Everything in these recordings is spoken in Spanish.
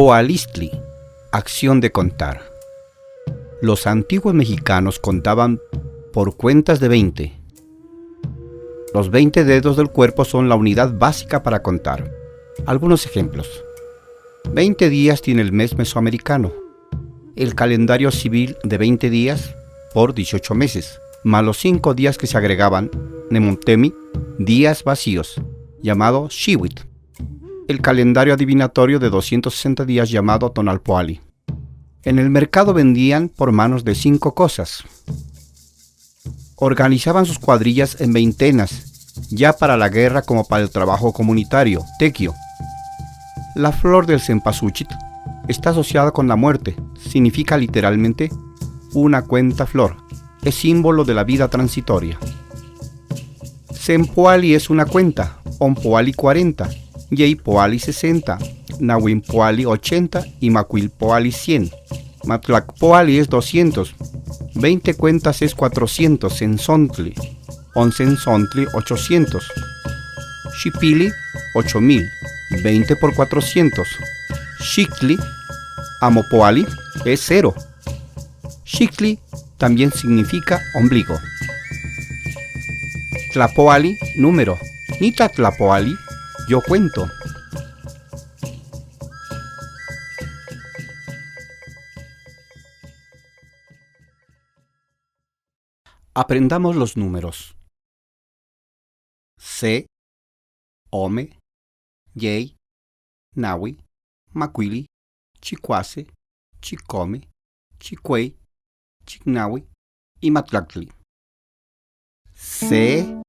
Poalistli, acción de contar. Los antiguos mexicanos contaban por cuentas de 20. Los 20 dedos del cuerpo son la unidad básica para contar. Algunos ejemplos. 20 días tiene el mes mesoamericano. El calendario civil de 20 días por 18 meses, más los 5 días que se agregaban, Nemontemi, días vacíos, llamado Xiwit. El calendario adivinatorio de 260 días llamado Tonalpoali. En el mercado vendían por manos de 5 cosas. Organizaban sus cuadrillas en veintenas, ya para la guerra como para el trabajo comunitario, tequio. La flor del cempasúchil está asociada con la muerte, significa literalmente una cuenta flor, es símbolo de la vida transitoria. Sempoali es una cuenta, Onpoali 40, Yeipoali 60, Nahuimpoali 80 y Macuilpoali 100. Matlacpoali es 200, 20 cuentas es 400, Sensontli, Onsensontli 800, Xipili 8000, 20 por 400, Xictli, Amopoali es 0. Xictli también significa ombligo. Tlapoali, número. Nitatlapoali, yo cuento. Aprendamos los números. Se, Ome, Yei, Nahui, Macuili, Chicuase, Chicome, Chicuey, Chicnahui y Matlactli. Se,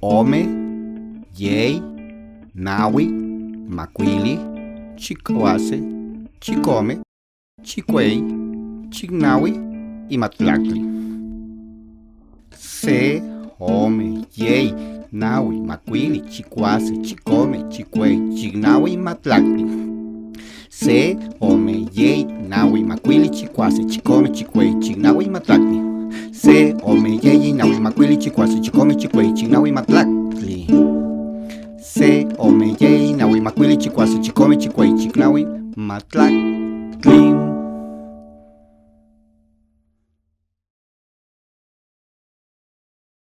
Ome, Yei, Nahui, Macuili, Chicuase, Chicome, Chicuey, Chicnahui y Matlactli. Se, Ome, Yei, Nahui, Macuili, Chicuase, Chicome, Chicuey, Chicnahui y Matlactli. Se, Ome, Yei, Nahui, Macuili, Chicuase, Chicome, Chicuey, Chicnahui y Matlactli. Se, Ome, Yei, Nahui, Macuili, Chicuase, Chicome, Chicuey, Chicnahui y Matlactli. Se, Ome, Yei, Nahui, Macuili, Chicuase, Chicome, Chicuey, Chicnahui, Matlactli.